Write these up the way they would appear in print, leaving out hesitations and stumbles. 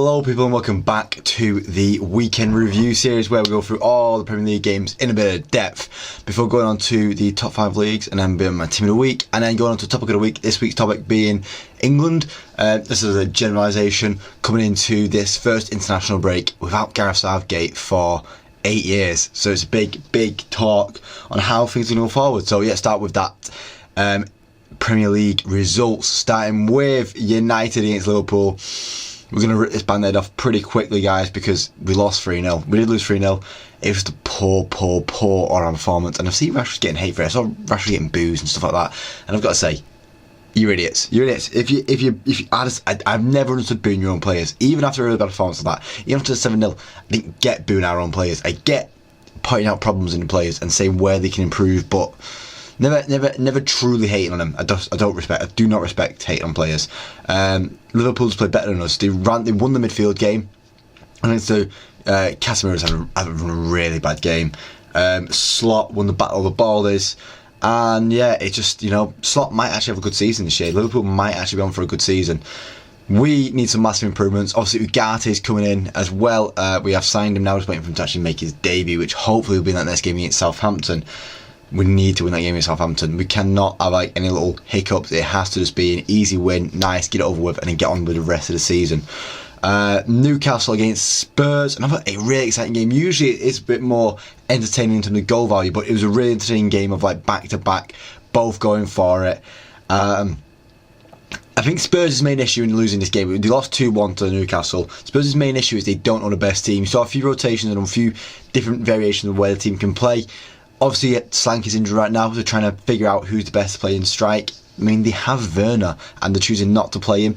Hello people and welcome back to the weekend review series where we go through all the Premier League games in a bit of depth before going on to the top 5 leagues and then being my team of the week and then going on to the topic of the week, this week's topic being England. This is a generalisation coming into this first international break without Gareth Southgate for 8 years, so it's a big talk on how things are going to go forward. So yeah, start with that. Premier League results, starting with United against Liverpool. We're going to rip this band-aid off pretty quickly, guys, because we lost 3-0. We did lose 3-0. It was just a poor all-round performance. And I've seen Rashford getting hate for it. I saw Rashford getting boos and stuff like that. And I've got to say, you're idiots. You're idiots. I've never understood booing your own players. Even after a really bad performance like that. Even after the 7-0, I didn't get booing our own players. I get pointing out problems in the players and saying where they can improve, but Never truly hating on them. I do not respect hating on players. Liverpool's played better than us. They won the midfield game. I think so. Casemiro's having a really bad game. Slot won the battle of the ballers. And yeah, it just, Slot might actually have a good season this year. Liverpool might actually be on for a good season. We need some massive improvements. Obviously, Ugate's coming in as well. We have signed him now, just waiting for him to actually make his debut, which hopefully will be in that next game against Southampton. We need to win that game in Southampton. We cannot have any little hiccups. It has to just be an easy win, nice, get it over with, and then get on with the rest of the season. Newcastle against Spurs, another a really exciting game. Usually it's a bit more entertaining in terms of goal value, but it was a really entertaining game of back to back, both going for it. I think Spurs' main issue in losing this game, they lost 2-1 to Newcastle. Spurs' main issue is they don't own the best team. So a few rotations and a few different variations of where the team can play. Obviously, Slank is injured right now, so they're trying to figure out who's the best to play in strike. I mean, they have Werner, and they're choosing not to play him.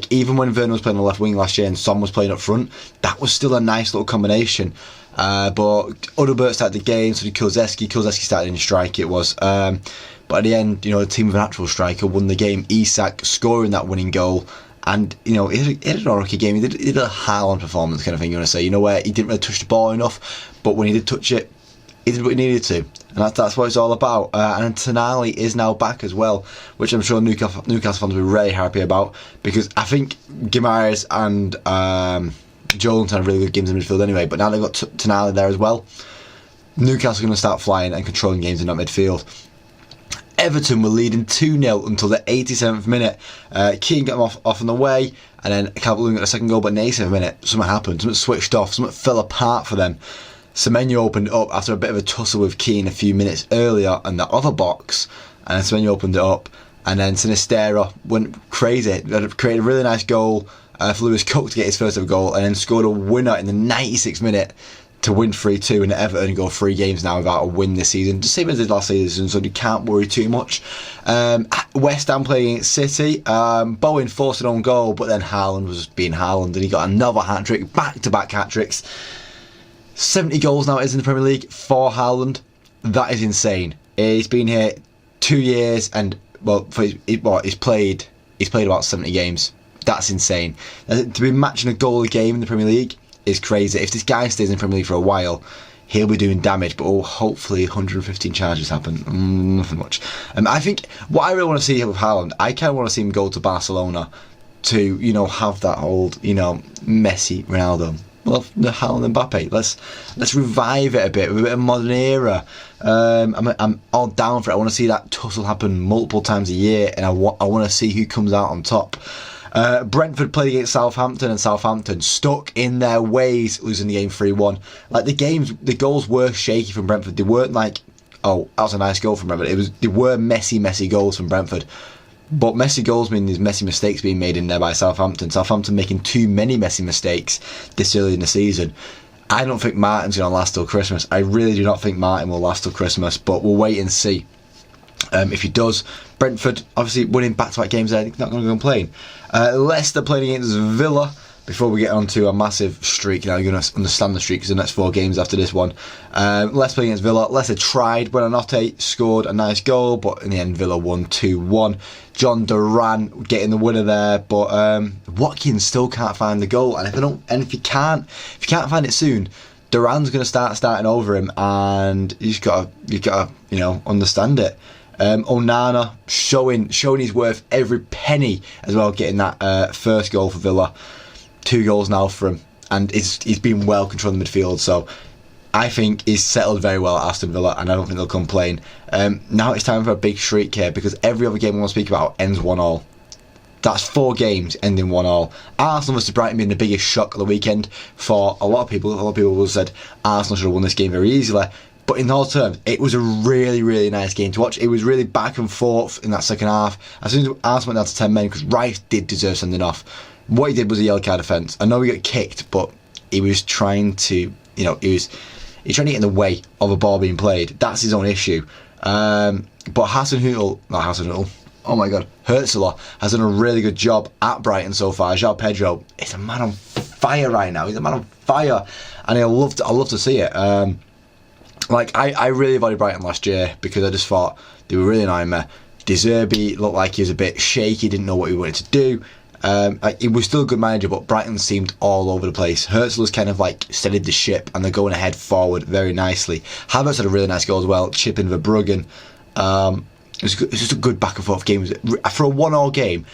Even when Werner was playing on the left wing last year and Son was playing up front, that was still a nice little combination. But Udalbert started the game, so did Kulusevski. Kulusevski started in strike, it was. But at the end, the team of an actual striker won the game. Isak scoring that winning goal. And, he had an okay game. He did a Haaland performance kind of thing, you want to say. Where he didn't really touch the ball enough, but when he did touch it, he did what he needed to, and that's what it's all about. And Tonali is now back as well, which I'm sure Newcastle fans will be really happy about, because I think Guimaraes and Jones had really good games in midfield anyway, but now they've got Tonali there as well. Newcastle are going to start flying and controlling games in that midfield. Everton were leading 2-0 until the 87th minute. Keane got them off on the way, and then Calvert-Lewin got a second goal, but in the 87th minute, something happened. Something switched off. Something fell apart for them. Semenyo opened it up after a bit of a tussle with Keane a few minutes earlier in the other box, and then Semenyo opened it up, and then Sinisterra went crazy. Created a really nice goal for Lewis Cook to get his first ever goal, and then scored a winner in the 96th minute to win 3-2, and Everton go 3 games now without a win this season, just same as they did last season, so you can't worry too much. West Ham playing against City. Bowen forced an own goal, but then Haaland was being Haaland, and he got another hat-trick, back-to-back hat-tricks. 70 goals now it is in the Premier League for Haaland. That is insane. He's been here 2 years, and he's played about 70 games. That's insane. To be matching a goal a game in the Premier League is crazy. If this guy stays in the Premier League for a while, he'll be doing damage, but hopefully 115 charges happen. Nothing much. I think what I really want to see here with Haaland, I kind of want to see him go to Barcelona to have that old Messi, Ronaldo. Well, the Haaland and Mbappe. Let's revive it a bit with a bit of modern era. I'm all down for it. I want to see that tussle happen multiple times a year, and I want to see who comes out on top. Brentford played against Southampton, and Southampton stuck in their ways, losing the game 3-1. The goals were shaky from Brentford. They weren't oh, that was a nice goal from Brentford. They were messy goals from Brentford. But messy goals mean there's messy mistakes being made in there by Southampton. Southampton making too many messy mistakes this early in the season. I don't think Martin's going to last till Christmas. I really do not think Martin will last till Christmas, but we'll wait and see. If he does, Brentford obviously winning back-to-back games there, not going to complain. Leicester playing against Villa. Before we get on to a massive streak, now you're going to understand the streak because the next 4 games after this one. Leicester playing against Villa. Leicester tried. Buonanotte scored a nice goal, but in the end Villa won 2-1. John Duran getting the winner there, but Watkins still can't find the goal. And if you can't find it soon, Duran's going to starting over him, and you've got to understand it. Onana showing his worth every penny as well, getting that first goal for Villa. 2 goals now for him, and he's been well controlling the midfield, so I think he's settled very well at Aston Villa, and I don't think they'll complain. Now it's time for a big shriek here, because every other game we want to speak about ends 1-1. That's 4 games ending 1-1. Arsenal vs Brighton being the biggest shock of the weekend for a lot of people. A lot of people have said Arsenal should have won this game very easily. But in all terms, it was a really, really nice game to watch. It was really back and forth in that second half. As soon as Arsenal went down to 10 men, because Rice did deserve sending off. What he did was a yellow card offence. I know he got kicked, but he was trying to, he's trying to get in the way of a ball being played. That's his own issue. But oh my God, Hurtzler has done a really good job at Brighton so far. João Pedro is a man on fire right now. He's a man on fire, and I love to see it. I really avoided Brighton last year because I just thought they were really annoying me. De Zerbi looked like he was a bit shaky, didn't know what he wanted to do. He was still a good manager, but Brighton seemed all over the place. Hurtzler's kind of steadied the ship, and they're going ahead forward very nicely. Havertz had a really nice goal as well, chipping Verbruggen. It was just a good back and forth game. For a 1-1 game,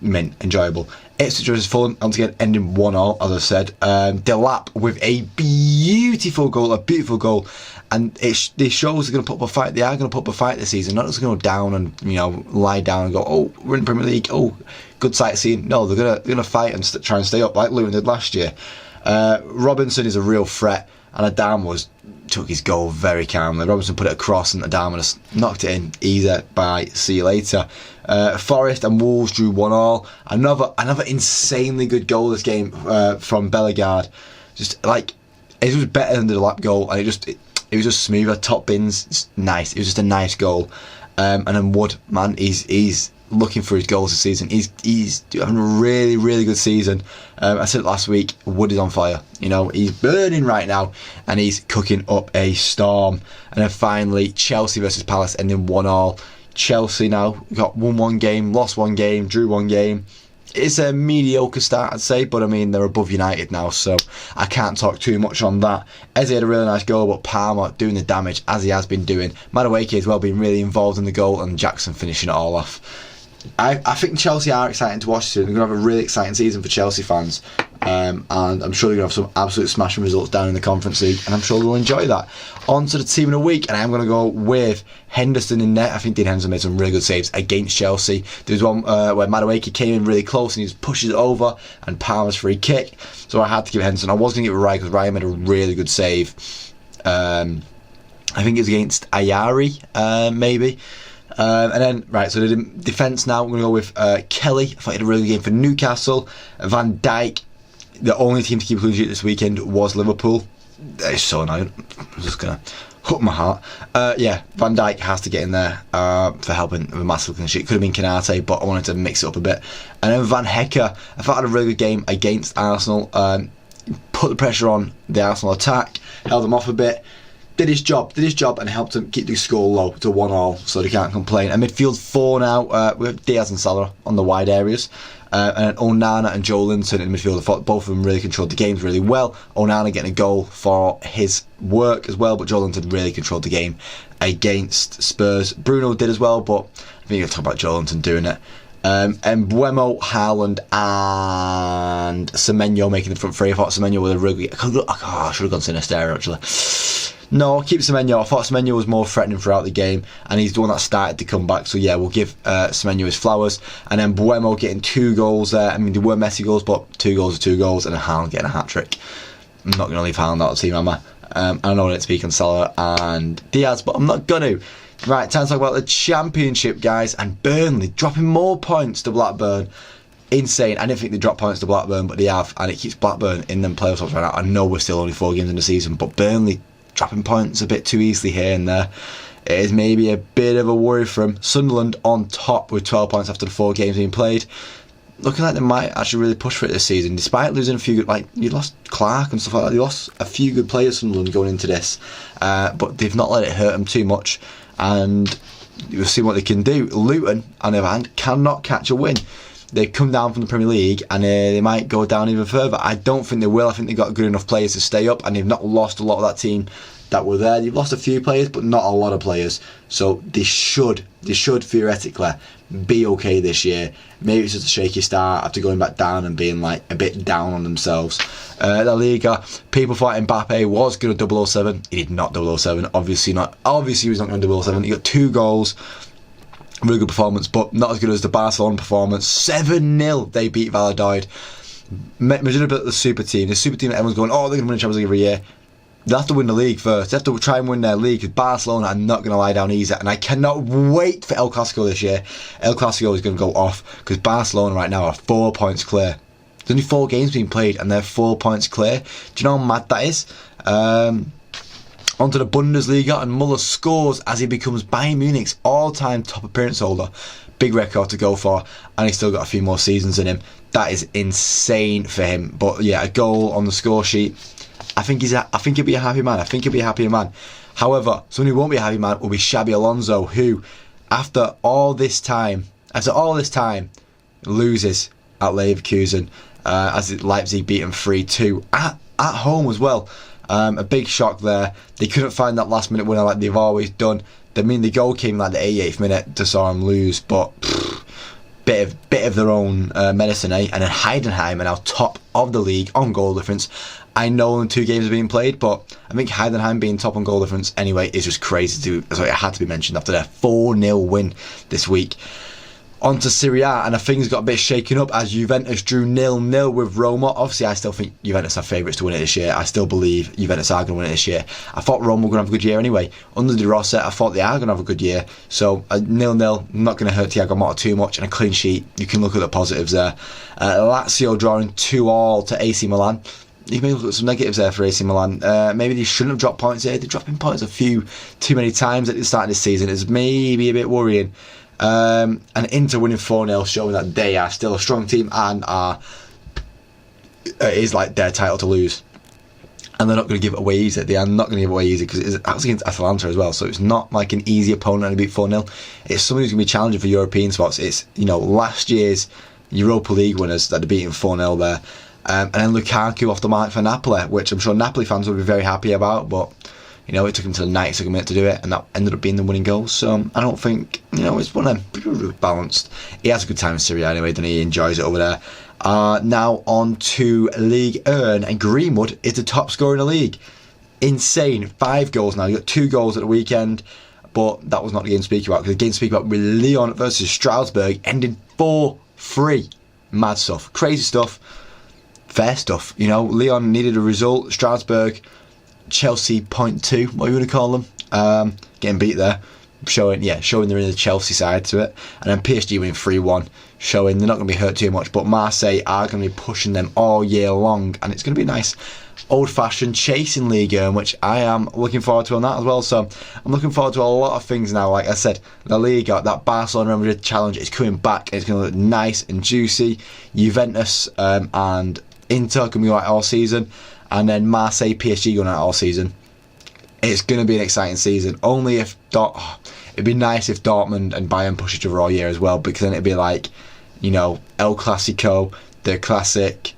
enjoyable. Ipswich vs Fulham, once again ending 1-1, as I said. Delap with a beautiful goal, and this shows they're going to put up a fight. They are going to put up a fight this season. Not just going to go down and lie down and go, oh, we're in the Premier League. Oh, good sightseeing. No, they're going to fight and try and stay up like Luton did last year. Robinson is a real threat, and Adama took his goal very calmly. Robinson put it across, and Adama just knocked it in. Easy, bye, see you later. Forest and Wolves drew 1-1. Another insanely good goal this game from Bellegarde. It was better than the lap goal, and it was just smoother. Top bins, it's nice. It was just a nice goal. And then Wood, man, he's looking for his goals this season. He's having a really, really good season. I said it last week, Wood is on fire. He's burning right now, and he's cooking up a storm. And then finally, Chelsea versus Palace ending 1-1. Chelsea now got won 1 game, lost 1 game, drew 1 game. It's a mediocre start, I'd say, but they're above United now, so I can't talk too much on that. Eze had a really nice goal, but Palmer doing the damage as he has been doing. Madueke as well being really involved in the goal, and Jackson finishing it all off. I think Chelsea are exciting to watch soon. They're going to have a really exciting season for Chelsea fans, and I'm sure they're going to have some absolute smashing results down in the Conference League, and I'm sure they'll enjoy that. On to the team of the week, and I'm going to go with Henderson in net. I think Dean Henderson made some really good saves against Chelsea. There was one where Madueke came in really close and he just pushes it over, and Palmer's free kick, so I had to give Henderson. I was going to give it Ryan because Ryan made a really good save. I think it was against Ayari, maybe. And then, so the defence now, we're going to go with Kelly. I thought he had a really good game for Newcastle. Van Dijk, the only team to keep a clean sheet this weekend was Liverpool. That is so annoying. I'm just going to hook my heart. Van Dijk has to get in there for helping with a massive clean sheet. Could have been Canate, but I wanted to mix it up a bit. And then Van Hecker, I thought had a really good game against Arsenal. Put the pressure on the Arsenal attack, held them off a bit. Did his job and helped him keep the score low to 1-1, so they can't complain. And midfield 4 now, we have Diaz and Salah on the wide areas, and then Onana and Joe Linton in midfield. I thought both of them really controlled the games really well. Onana getting a goal for his work as well, but Joe Linton really controlled the game against Spurs. Bruno did as well, but I think you'll talk about Joe Linton doing it. And Buemo, Haaland and Semenyo making the front three. I thought Semenyo was a really good... I should have gone Sinisterra actually. No, I'll keep Semenyo. I thought Semenyo was more threatening throughout the game, and he's the one that started to come back. So yeah, we'll give Semenyo his flowers. And then Buemo getting 2 goals there. They were messy goals, but 2 goals are 2 goals, and then Haaland getting a hat-trick. I'm not going to leave Haaland out of the team, am I? I know I didn't speak on Salah and Diaz, but I'm not going to. Right, time to talk about the Championship, guys, and Burnley dropping more points to Blackburn. Insane. I didn't think they'd drop points to Blackburn, but they have, and it keeps Blackburn in them playoffs right now. I know we're still only 4 games in the season, but Burnley dropping points a bit too easily here and there. It is maybe a bit of a worry for them. Sunderland on top with 12 points after the 4 games being played. Looking like they might actually really push for it this season, despite losing a few good, you lost Clark and stuff like that. They lost a few good players, Sunderland, going into this, but they've not let it hurt them too much, and we'll see what they can do. Luton, on the other hand, cannot catch a win. They come down from the Premier League, and they might go down even further. I don't think they will. I think they've got good enough players to stay up, and they've not lost a lot of that team that were there. They've lost a few players, but not a lot of players. So they should theoretically be okay this year. Maybe it's just a shaky start after going back down and being like a bit down on themselves. La Liga, people thought Mbappe was going to 007. He did not 007. Obviously not. Obviously he was not going to 007. He got 2 goals. Really good performance, but not as good as the Barcelona performance. 7-0 they beat Valladolid. Madrid built the super team. The super team that everyone's going, oh, they're going to win the Champions League every year. They have to win the league first. They have to try and win their league, because Barcelona are not going to lie down easy. And I cannot wait for El Clasico this year. El Clasico is going to go off, because Barcelona right now are 4 points clear. There's only 4 games being played and they're 4 points clear. Do you know how mad that is? Onto the Bundesliga, and Muller scores as he becomes Bayern Munich's all-time top appearance holder. Big record to go for, and he's still got a few more seasons in him. That is insane for him. But yeah, a goal on the score sheet. I think he'll be a happy man. I think he'll be a happy man. However, someone who won't be a happy man will be Xabi Alonso, who, after all this time, loses at Leverkusen as Leipzig beat him 3-2 at home as well. A big shock there. They couldn't find that last minute winner like they've always done. The goal came like the 88th minute to saw them lose, but bit of their own medicine, eh? And then Heidenheim are now top of the league on goal difference. I know only 2 games are being played, but I think Heidenheim being top on goal difference anyway is just crazy so it had to be mentioned after their 4-0 win this week. On to Serie A, and things got a bit shaken up as Juventus drew 0-0 with Roma. Obviously, I still think Juventus are favourites to win it this year. I still believe Juventus are going to win it this year. I thought Roma were going to have a good year anyway. Under De Rossi, I thought they are going to have a good year. So, 0-0, not going to hurt Thiago Motta too much, and a clean sheet. You can look at the positives there. Lazio drawing 2-2 to AC Milan. You may look at some negatives there for AC Milan. Maybe they shouldn't have dropped points here. They're dropping points too many times at the start of this season. It's maybe a bit worrying. And Inter winning 4-0, showing that they are still a strong team and it is like their title to lose. And they're not going to give it away easy. They are not going to give it away easy, because it's against Atalanta as well. So it's not like an easy opponent and beat 4-0. It's someone who's going to be challenging for European spots. It's, last year's Europa League winners that are beating 4-0 there. And then Lukaku off the mark for Napoli, which I'm sure Napoli fans will be very happy about, but it took him to the 92nd minute to do it, and that ended up being the winning goal. So I don't think, it's one of them balanced. He has a good time in Syria anyway, then he enjoys it over there. Now on to League 1, and Greenwood is the top scorer in the league. Insane, 5 goals now. He got 2 goals at the weekend, but that was not the game to speak about, because the game to speak about with Lyon versus Strasbourg ended 4-3. Mad stuff, crazy stuff, fair stuff. Lyon needed a result. Strasbourg, Chelsea 0.2, what are you going to call them? Getting beat there, showing they're in the Chelsea side to it. And then PSG winning 3-1, showing they're not going to be hurt too much, but Marseille are going to be pushing them all year long, and it's going to be nice old-fashioned chasing league, which I am looking forward to on that as well. So I'm looking forward to a lot of things now. Like I said, La Liga, that Barcelona Real Madrid challenge is coming back. It's going to look nice and juicy. Juventus and Inter going to be like all season. And then Marseille, PSG going out all season. It's going to be an exciting season. Only if it'd be nice if Dortmund and Bayern push each other all year as well, because then it'd be like, El Clasico, the classic.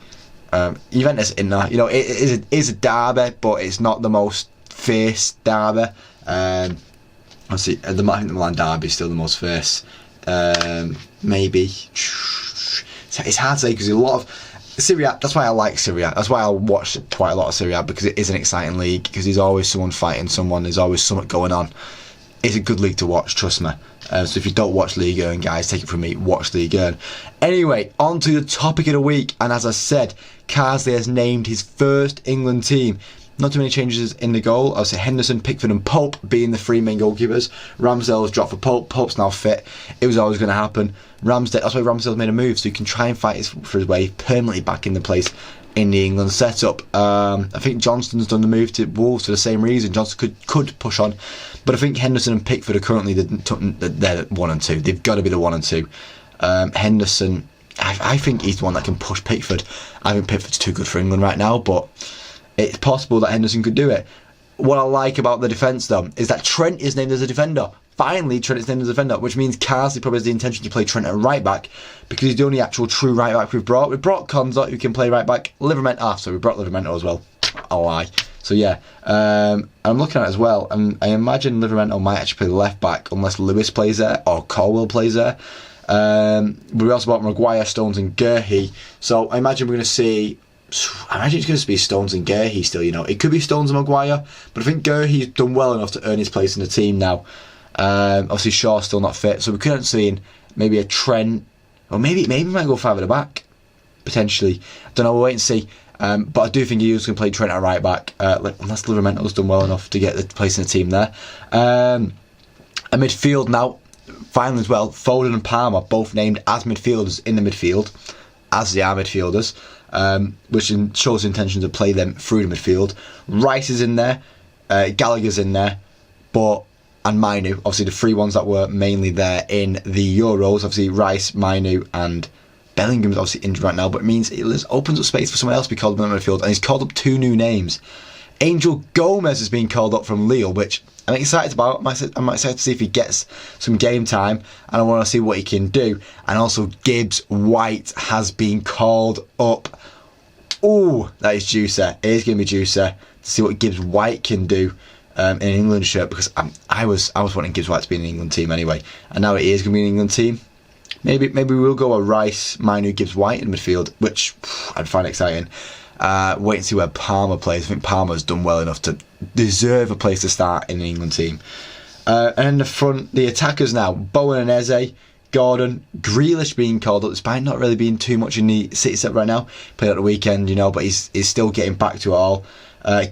Juventus Inter. It is a derby, but it's not the most fierce derby. Obviously, I think the Milan derby is still the most fierce. Maybe it's hard to say, because a lot of Serie A, that's why I like Serie A. That's why I watch quite a lot of Serie A, because it is an exciting league, because there's always someone fighting someone, there's always something going on. It's a good league to watch, trust me. So if you don't watch Ligue 1, guys, take it from me, watch Ligue 1. Anyway, on to the topic of the week, and as I said, Carsley has named his first England team. Not too many changes in the goal. I'll say Henderson, Pickford and Pope being the 3 main goalkeepers. Ramsdale's dropped for Pope. Pope's now fit. It was always going to happen. That's why Ramsdale's made a move, so he can try and fight for his way permanently back in the place in the England setup. I think Johnston's done the move to Wolves for the same reason. Johnston could push on, but I think Henderson and Pickford are currently they're 1 and 2. They've got to be the 1 and 2. Henderson, I think he's the one that can push Pickford. I think Pickford's too good for England right now, but it's possible that Henderson could do it. What I like about the defence, though, is that Trent is named as a defender. Finally, Trent is named as a defender, which means Carsley probably has the intention to play Trent at right back, because he's the only actual true right back we've brought. We brought Konza, who can play right back. So we brought Livramento as well. A lie. So yeah, I'm looking at it as well, and I imagine Livramento might actually play left back unless Lewis plays there or Colwell plays there. We also bought Maguire, Stones and Guehi. So I imagine we're going to see... I imagine it's going to be Stones and Guehi still, you know. It could be Stones and Maguire, but I think Guehi's done well enough to earn his place in the team now. Obviously Shaw's still not fit, so we couldn't see maybe a Trent, or maybe we might go 5 at the back, potentially. I don't know, we'll wait and see. But I do think he's going to play Trent at right back, unless Livermento's done well enough to get the place in the team there. A midfield now, finally as well, Foden and Palmer both named as midfielders in the midfield, as they are midfielders. Which shows the intention to play them through the midfield. Rice is in there, Gallagher's in there, and Mainu, obviously the 3 ones that were mainly there in the Euros. Obviously Rice, Mainu and Bellingham's obviously injured right now, but it means it opens up space for someone else to be called up in the midfield, and he's called up 2 new names. Angel Gomez has been called up from Lille, which I'm excited about. I'm excited to see if he gets some game time, and I want to see what he can do. And also Gibbs White has been called up. Oh, that is juicy. It is going to be juicy to see what Gibbs White can do in an England shirt, because I was wanting Gibbs White to be in an England team anyway, and now it is going to be an England team. Maybe we'll go a Rice, Mainu, Gibbs White in midfield, which I'd find exciting. Wait and see where Palmer plays. I think Palmer's done well enough to deserve a place to start in an England team. And in the front, the attackers now, Bowen and Eze, Gordon, Grealish being called up, despite not really being too much in the City set right now. Played at the weekend, you know, but he's still getting back to it all.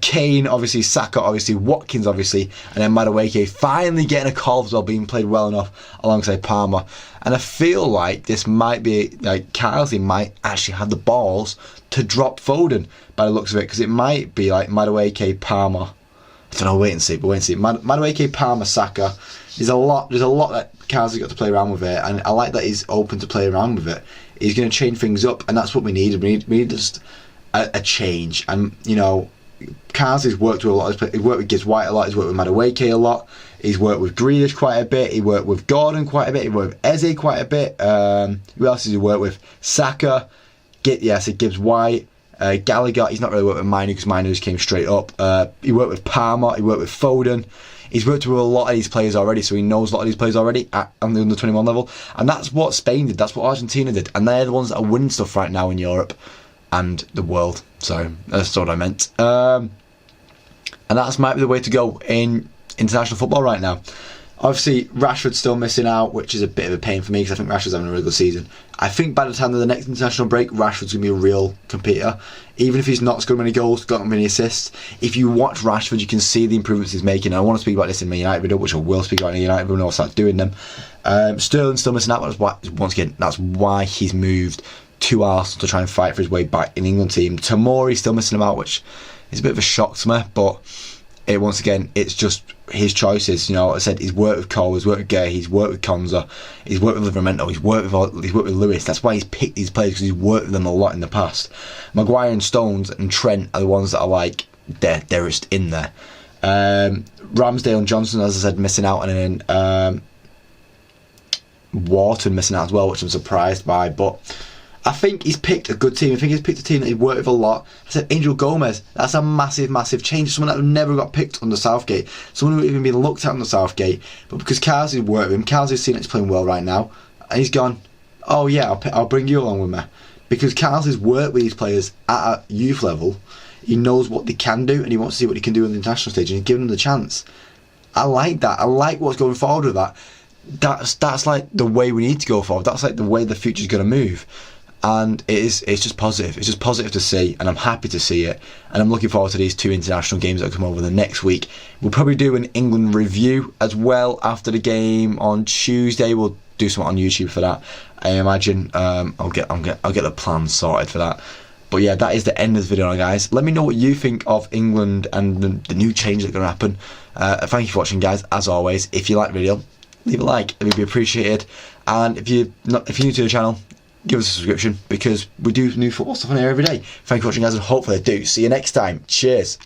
Kane, obviously, Saka, obviously, Watkins, obviously, and then Madueke finally getting a call as well, being played well enough alongside Palmer. And I feel like this might be, like, Carsley might actually have the balls to drop Foden by the looks of it, because it might be like Madueke, Palmer. I don't know, wait and see. Madueke, Palmer, Saka. There's a lot that Carsley's got to play around with it, and I like that he's open to play around with it. He's going to change things up, and that's what we need. We need just a change. And, you know, Carsley's worked with a lot of players. He's worked with Gibbs White a lot. He's worked with Madueke a lot. He's worked with Grealish quite a bit. He worked with Gordon quite a bit. He worked with Eze quite a bit. Who else has he worked with? Saka. Gibbs White. Gallagher. He's not really worked with Mainu, because Mainu just came straight up. He worked with Palmer. He worked with Foden. He's worked with a lot of these players already, so he knows a lot of these players already on the under 21 level. And that's what Spain did. That's what Argentina did. And they're the ones that are winning stuff right now in Europe and the world. So that's what I meant. And that might be the way to go in international football right now. Obviously, Rashford's still missing out, which is a bit of a pain for me, because I think Rashford's having a really good season. I think by the time of the next international break, Rashford's going to be a real competitor. Even if he's not scoring many goals, got many assists, if you watch Rashford, you can see the improvements he's making. I want to speak about this in my United video, which I will speak about in the United video when I'll start doing them. Sterling's still missing out, that's why he's moved to Arsenal to try and fight for his way back in the England team. Tomori's still missing him out, which is a bit of a shock to me, but once again, it's just his choices. You know, I said he's worked with Cole, he's worked with Gay, he's worked with Konza, he's worked with Livermento, he's worked with Lewis. That's why he's picked these players, because he's worked with them a lot in the past. Maguire and Stones and Trent are the ones that are like they're just in there. Ramsdale and Johnson, as I said, missing out, and then Wharton missing out as well, which I'm surprised by, but I think he's picked a good team. I think he's picked a team that he's worked with a lot. I said Angel Gomez, that's a massive, massive change. Someone that never got picked under Southgate. Someone who even been looked at under Southgate. But because Carsley's worked with him, Carsley's seen that he's playing well right now, and he's gone, oh yeah, I'll bring you along with me. Because Carsley's worked with these players at a youth level. He knows what they can do, and he wants to see what he can do on the international stage, and he's given them the chance. I like that. I like what's going forward with that. That's like the way we need to go forward. That's like the way the future's going to move. And it's just positive. It's just positive to see, and I'm happy to see it. And I'm looking forward to these 2 international games that come over the next week. We'll probably do an England review as well after the game on Tuesday. We'll do something on YouTube for that. I imagine I'll get the plans sorted for that. But yeah, that is the end of the video now, guys. Let me know what you think of England and the new changes that are going to happen. Thank you for watching, guys. As always, if you like the video, leave a like. It would be appreciated. And if you're new to the channel, give us a subscription, because we do new football stuff on here every day. Thank you for watching, guys, and hopefully I do see you next time. Cheers.